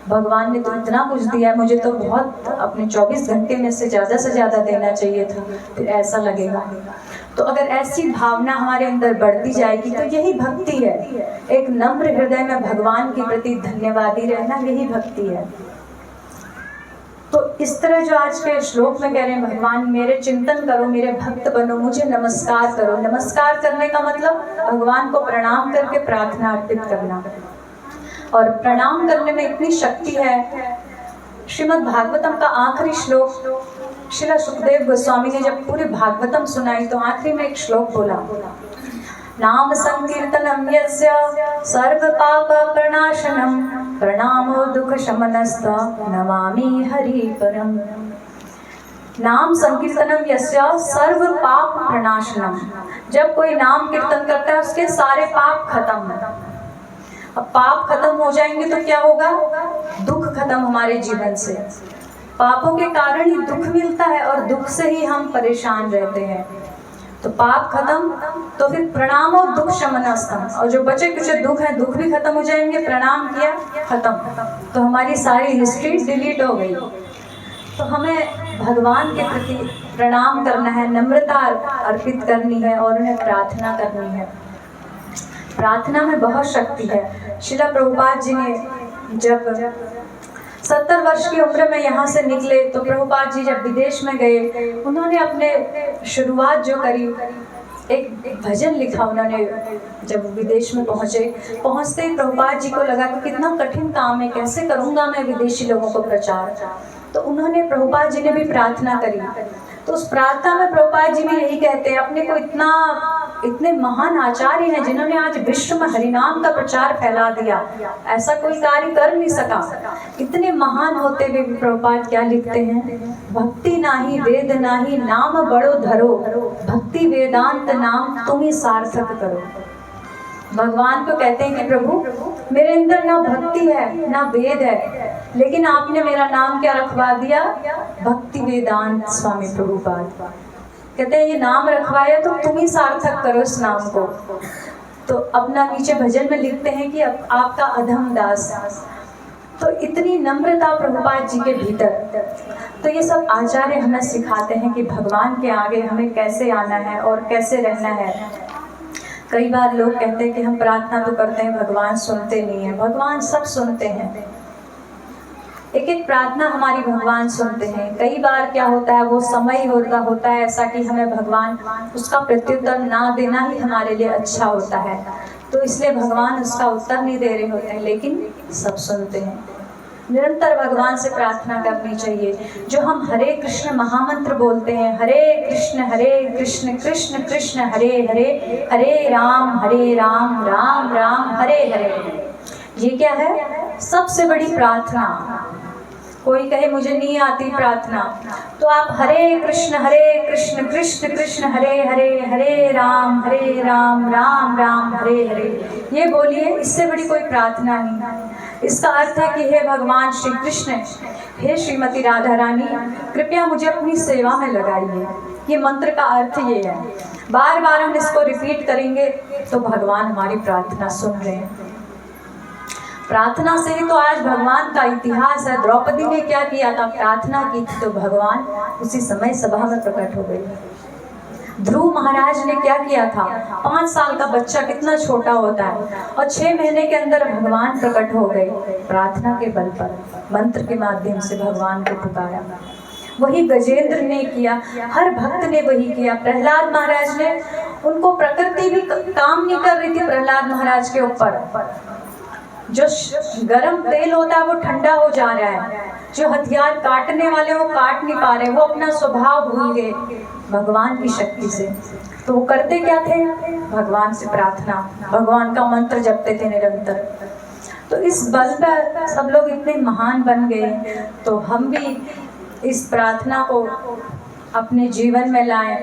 भगवान ने तो इतना कुछ दिया है, मुझे तो बहुत अपने 24 घंटे में से ज़्यादा देना चाहिए था, फिर ऐसा लगेगा। तो अगर ऐसी भावना हमारे अंदर बढ़ती जाएगी तो यही भक्ति है। एक नम्र हृदय में भगवान के प्रति धन्यवादी रहना, यही भक्ति है। तो इस तरह जो आज के श्लोक में कह रहे हैं, भगवान मेरे चिंतन करो, मेरे भक्त बनो, मुझे नमस्कार करो। नमस्कार करने का मतलब भगवान को प्रणाम करके प्रार्थना अर्पित करना। और प्रणाम करने में इतनी शक्ति है। श्रीमद् भागवतम का आखिरी श्लोक श्रील सुखदेव गोस्वामी ने जब पूरे भागवतम सुनाई तो आखिरी में एक श्लोक बोला, नाम संकीर्तनम यस्य सर्व पाप प्रणाशनम प्रणामो दुख शमनस्त नमामि हरि परम। नाम संकीर्तनम यस्य सर्व पाप प्रणाशनम, जब कोई नाम कीर्तन करता है उसके सारे पाप खत्म। अब पाप खत्म हो जाएंगे तो क्या होगा, दुख खत्म हमारे जीवन से। पापों के कारण ही दुख मिलता है और दुख से ही हम परेशान रहते हैं। तो पाप खत्म तो फिर प्रणाम और दुख शमनस्तम, और जो बचे कुछ दुख है दुख भी खत्म हो जाएंगे। प्रणाम किया खत्म, तो हमारी सारी हिस्ट्री डिलीट हो गई। तो हमें भगवान के प्रति प्रणाम करना है, नम्रता अर्पित करनी है और उन्हें प्रार्थना करनी है। प्रार्थना में बहुत शक्ति है। श्रील प्रभुपाद जी ने जब 70 वर्ष की उम्र में यहाँ से निकले तो प्रभुपाद जी जब विदेश में गए, उन्होंने अपने शुरुआत जो करी, एक भजन लिखा उन्होंने। जब विदेश में पहुँचते ही प्रभुपाद जी को लगा कि कितना कठिन काम है, कैसे करूँगा मैं विदेशी लोगों को प्रचार। तो उन्होंने, प्रभुपाद जी ने भी प्रार्थना करी। तो उस प्रार्थना में प्रभुपाद जी भी यही कहते हैं, अपने को इतने महान आचार्य हैं जिन्होंने आज विश्व में हरिनाम का प्रचार फैला दिया, ऐसा कोई कार्य कर नहीं सका। इतने महान होते हुए भी प्रभुपाद क्या लिखते हैं, भक्ति नाही वेद नाही नाम बड़ो धरो, भक्ति वेदांत नाम तुम ही सार्थक करो। भगवान को कहते हैं कि प्रभु मेरे अंदर ना भक्ति है ना वेद है, लेकिन आपने मेरा नाम क्या रखवा दिया, भक्ति वेदांत स्वामी प्रभुपाद। कहते हैं ये नाम रखवाया तो तुम ही सार्थक करो इस नाम को। तो अपना नीचे भजन में लिखते हैं कि अब आपका अधम दास। तो इतनी नम्रता प्रभुपाद जी के भीतर। तो ये सब आचार्य हमें सिखाते हैं कि भगवान के आगे हमें कैसे आना है और कैसे रहना है। कई बार लोग कहते हैं कि हम प्रार्थना तो करते हैं, भगवान सुनते नहीं हैं। भगवान सब सुनते हैं, एक एक प्रार्थना हमारी भगवान सुनते हैं। कई बार क्या होता है, वो समय होता है ऐसा कि हमें भगवान उसका प्रत्युत्तर ना देना ही हमारे लिए अच्छा होता है, तो इसलिए भगवान उसका उत्तर नहीं दे रहे होते हैं, लेकिन सब सुनते हैं। निरंतर भगवान से प्रार्थना करनी चाहिए। जो हम हरे कृष्ण महामंत्र बोलते हैं, हरे कृष्ण कृष्ण कृष्ण हरे हरे, हरे राम राम राम हरे हरे, ये क्या है, सबसे बड़ी प्रार्थना। कोई कहे मुझे नहीं आती प्रार्थना, तो आप हरे कृष्ण कृष्ण कृष्ण हरे हरे, हरे राम राम राम हरे हरे, ये बोलिए। इससे बड़ी कोई प्रार्थना नहीं। इसका अर्थ है कि हे भगवान श्री कृष्ण, हे श्रीमती राधा रानी, कृपया मुझे अपनी सेवा में लगाइए। ये मंत्र का अर्थ ये है। बार बार हम इसको रिपीट करेंगे तो भगवान हमारी प्रार्थना सुन रहे हैं। प्रार्थना से ही तो आज भगवान का इतिहास है। द्रौपदी ने क्या किया था, प्रार्थना की थी तो भगवान उसी समय सभा में प्रकट हो गए। ध्रुव महाराज ने क्या किया था, 5 साल का बच्चा कितना छोटा होता है, और 6 महीने के अंदर भगवान प्रकट हो गए। प्रार्थना के बल पर, मंत्र के माध्यम से भगवान को पुकारा। वही गजेंद्र ने किया, हर भक्त ने वही किया। प्रहलाद महाराज ने, उनको प्रकृति भी काम नहीं कर रही थी प्रहलाद महाराज के ऊपर। जो गरम तेल होता है वो ठंडा हो जा रहा है, जो हथियार काटने वाले वो काट नहीं पा रहे, वो अपना स्वभाव भूल गए भगवान की शक्ति से। तो वो करते क्या थे, भगवान से प्रार्थना, भगवान का मंत्र जपते थे निरंतर। तो इस बल पर सब लोग इतने महान बन गए। तो हम भी इस प्रार्थना को अपने जीवन में लाएं।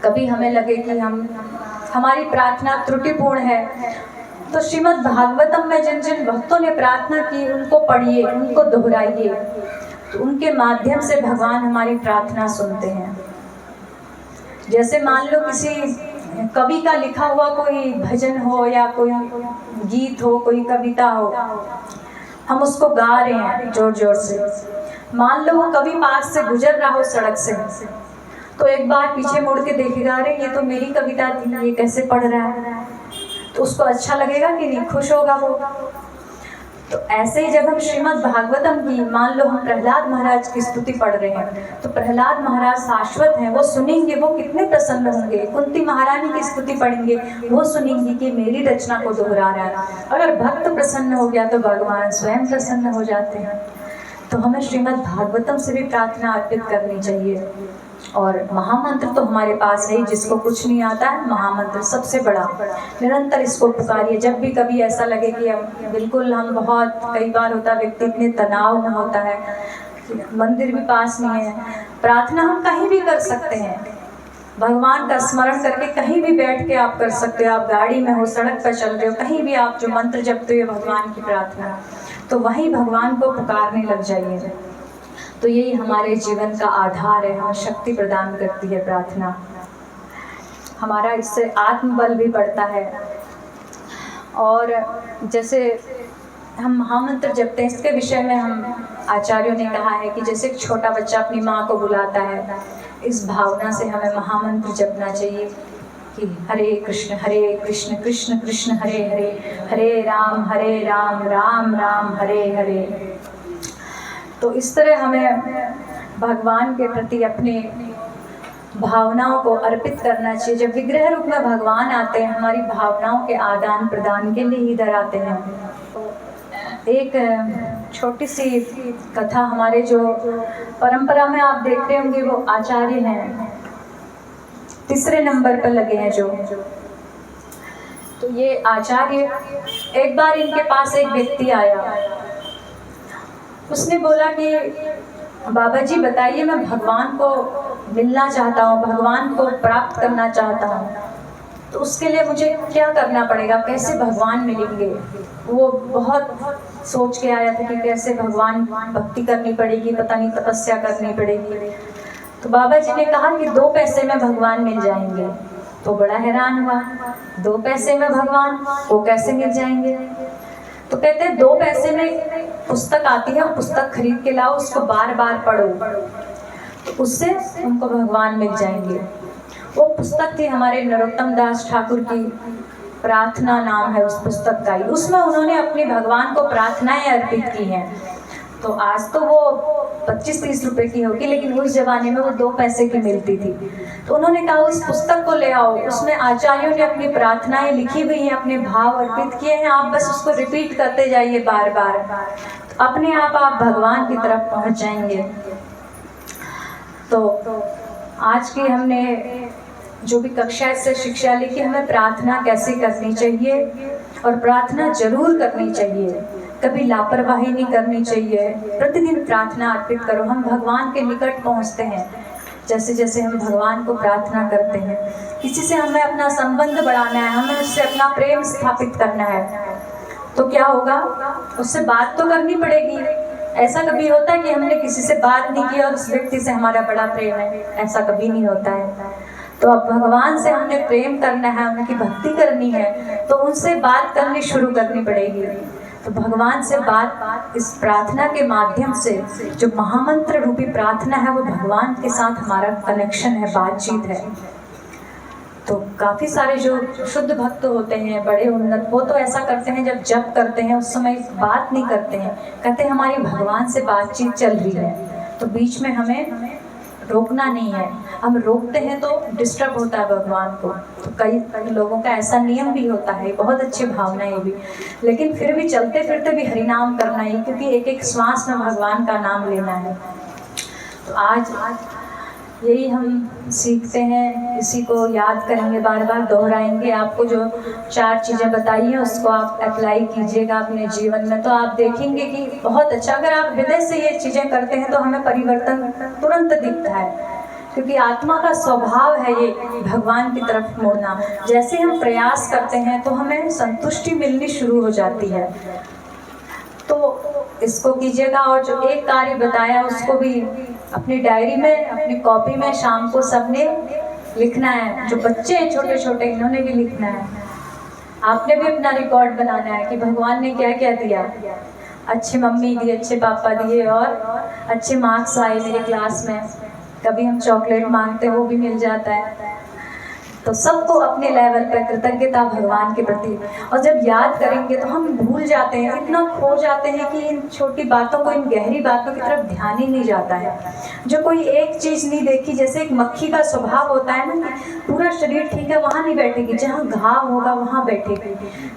कभी हमें लगे कि हमारी प्रार्थना त्रुटिपूर्ण है, तो श्रीमद् भागवतम में जिन जिन भक्तों ने प्रार्थना की उनको पढ़िए, उनको दोहराइए, तो उनके माध्यम से भगवान हमारी प्रार्थना सुनते हैं। जैसे मान लो किसी कवि का लिखा हुआ कोई भजन हो या कोई गीत हो, कोई कविता हो, हम उसको गा रहे हैं जोर जोर से। मान लो वो कवि पास से गुजर रहा हो सड़क से, तो एक बार पीछे मुड़ के देखेगा, अरे ये तो मेरी कविता थी, ये कैसे पढ़ रहा है, तो उसको अच्छा लगेगा कि नहीं, खुश होगा वो। तो ऐसे ही जब हम श्रीमद् भागवतम की, मान लो हम प्रहलाद महाराज की स्तुति पढ़ रहे हैं, तो प्रहलाद महाराज शाश्वत हैं, वो सुनेंगे, वो कितने प्रसन्न होंगे। कुंती महारानी की स्तुति पढ़ेंगे, वो सुनेंगे कि मेरी रचना को दोहरा रहा है। अगर भक्त प्रसन्न हो गया तो भगवान स्वयं प्रसन्न हो जाते हैं। तो हमें श्रीमद् भागवतम से भी प्रार्थना अर्पित करनी चाहिए। और महामंत्र तो हमारे पास है, जिसको कुछ नहीं आता है, महामंत्र सबसे बड़ा, निरंतर इसको पुकारिए। जब भी कभी ऐसा लगे कि हम बहुत, कई बार होता है व्यक्ति इतने तनाव में होता है, मंदिर भी पास नहीं है, प्रार्थना हम कहीं भी कर सकते हैं, भगवान का स्मरण करके कहीं भी बैठ के आप कर सकते हो। आप गाड़ी में हो, सड़क पर चल रहे हो, कहीं भी आप जो मंत्र जपते हो भगवान की प्रार्थना, तो वहीं भगवान को पुकारने लग जाइए। तो यही हमारे जीवन का आधार है, हमें शक्ति प्रदान करती है प्रार्थना। हमारा इससे आत्मबल भी बढ़ता है। और जैसे हम महामंत्र जपते हैं, इसके विषय में हम आचार्यों ने कहा है कि जैसे एक छोटा बच्चा अपनी माँ को बुलाता है, इस भावना से हमें महामंत्र जपना चाहिए कि हरे कृष्ण कृष्ण कृष्ण हरे हरे, हरे राम राम राम हरे हरे। तो इस तरह हमें भगवान के प्रति अपने भावनाओं को अर्पित करना चाहिए। जब विग्रह रूप में भगवान आते हैं, हमारी भावनाओं के आदान प्रदान के लिए इधर आते हैं। एक छोटी सी कथा, हमारे जो परंपरा में आप देख रहे होंगे, वो आचार्य हैं, तीसरे नंबर पर लगे हैं जो। तो ये आचार्य, एक बार इनके पास एक व्यक्ति आया, उसने बोला कि बाबा जी बताइए, मैं भगवान को मिलना चाहता हूँ, भगवान को प्राप्त करना चाहता हूँ, तो उसके लिए मुझे क्या करना पड़ेगा, कैसे भगवान मिलेंगे। वो बहुत सोच के आया था कि कैसे भगवान भक्ति करनी पड़ेगी, पता नहीं तपस्या करनी पड़ेगी। तो बाबा जी ने कहा कि 2 पैसे में भगवान मिल जाएंगे। तो बड़ा हैरान हुआ, 2 पैसे में भगवान, वो कैसे मिल जाएंगे। तो कहते हैं 2 पैसे में पुस्तक आती है, पुस्तक खरीद के लाओ, उसको बार बार पढ़ो, तो उससे उनको भगवान मिल जाएंगे। वो पुस्तक थी हमारे नरोत्तम दास ठाकुर की प्रार्थना नाम है उस पुस्तक का ही। उसमें उन्होंने अपने भगवान को प्रार्थनाएं अर्पित की हैं। तो आज तो वो 25-30 रुपए की होगी, लेकिन उस जमाने में वो 2 पैसे की मिलती थी। तो उन्होंने कहा उस पुस्तक को ले आओ, उसमें आचार्यों ने अपनी प्रार्थनाएं लिखी हुई हैं, अपने भाव अर्पित किए हैं, आप बस उसको रिपीट करते जाइए बार बार, तो अपने आप भगवान की तरफ पहुंच जाएंगे। तो आज की हमने जो भी कक्षा से शिक्षा ली कि हमें प्रार्थना कैसे करनी चाहिए, और प्रार्थना जरूर करनी चाहिए, कभी लापरवाही नहीं करनी चाहिए। प्रतिदिन प्रार्थना अर्पित करो। हम भगवान के निकट पहुंचते हैं जैसे जैसे हम भगवान को प्रार्थना करते हैं। किसी से हमें अपना संबंध बढ़ाना है, हमें उससे अपना प्रेम स्थापित करना है, तो क्या होगा, उससे बात तो करनी पड़ेगी। ऐसा कभी होता है कि हमने किसी से बात नहीं की और उस व्यक्ति से हमारा बड़ा प्रेम है? ऐसा कभी नहीं होता है। तो अब भगवान से हमने प्रेम करना है, उनकी भक्ति करनी है, तो उनसे बात करनी शुरू करनी पड़ेगी। तो भगवान से बात इस प्रार्थना के माध्यम से, जो महामंत्र रूपी प्रार्थना है, वो भगवान के साथ हमारा कनेक्शन है, बातचीत है। तो काफ़ी सारे जो शुद्ध भक्त होते हैं, बड़े उन्नत, वो तो ऐसा करते हैं, जब जप करते हैं उस समय बात नहीं करते हैं, कहते हैं हमारी भगवान से बातचीत चल रही है, तो बीच में हमें रोकना नहीं है। हम रोकते हैं तो डिस्टर्ब होता है भगवान को। तो कई लोगों का ऐसा नियम भी होता है, बहुत अच्छी भावना है भी, लेकिन फिर भी चलते फिरते भी हरिनाम करना ही, क्योंकि एक एक श्वास में भगवान का नाम लेना है। तो आज यही हम सीखते हैं, इसी को याद करेंगे, बार बार दोहराएंगे। आपको जो 4 चीज़ें बताई हैं उसको आप अप्लाई कीजिएगा अपने जीवन में, तो आप देखेंगे कि बहुत अच्छा। अगर आप हृदय से ये चीज़ें करते हैं तो हमें परिवर्तन तुरंत दिखता है, क्योंकि आत्मा का स्वभाव है ये भगवान की तरफ मुड़ना। जैसे हम प्रयास करते हैं तो हमें संतुष्टि मिलनी शुरू हो जाती है। तो इसको कीजिएगा। और जो एक कार्य बताया उसको भी अपनी डायरी में, अपनी कॉपी में शाम को सबने लिखना है। जो बच्चे हैं छोटे छोटे, इन्होंने भी लिखना है। आपने भी अपना रिकॉर्ड बनाना है कि भगवान ने क्या क्या दिया। अच्छे मम्मी दिए, अच्छे पापा दिए, और अच्छे मार्क्स आए मेरी क्लास में। कभी हम चॉकलेट मांगते हैं, वो भी मिल जाता है। तो सबको अपने लेवल पर कृतज्ञता भगवान के प्रति। और जब याद करेंगे तो हम भूल जाते हैं, इतना खो जाते हैं कि इन छोटी बातों को, इन गहरी बातों की तरफ ध्यान ही नहीं जाता है। जो कोई एक चीज़ नहीं देखी, जैसे एक मक्खी का स्वभाव होता है ना कि पूरा शरीर ठीक है, वहाँ नहीं बैठेगी, जहाँ घाव होगा वहाँ बैठेगी।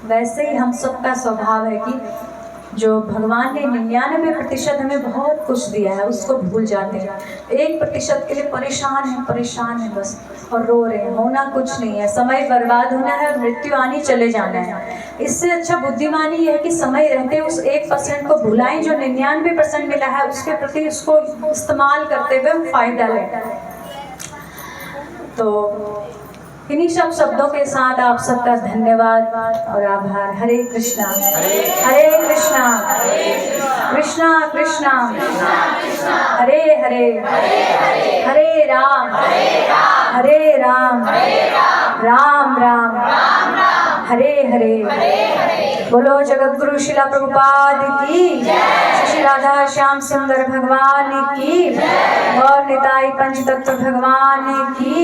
वैसे ही हम सबका स्वभाव है कि जो भगवान ने 99% हमें बहुत कुछ दिया है उसको भूल जाते हैं, 1% के लिए परेशान है बस, और रो रहे हैं। होना कुछ नहीं है, समय बर्बाद होना है, मृत्यु आनी चले जाना है। इससे अच्छा बुद्धिमानी यह है कि समय रहते उस 1% को भुलाएं, जो 99% मिला है उसके प्रति उसको इस्तेमाल करते हुए फायदा लें। तो इन्हीं सब शब्दों के साथ आप सबका धन्यवाद और आभार। हरे कृष्णा हरे कृष्णा कृष्णा कृष्णा हरे हरे हरे राम राम राम हरे हरे। बोलो जगत गुरु शिला प्रभुपाद की, श्री राधा श्याम सुंदर भगवान की, और निताई पंचतत्व भगवान की।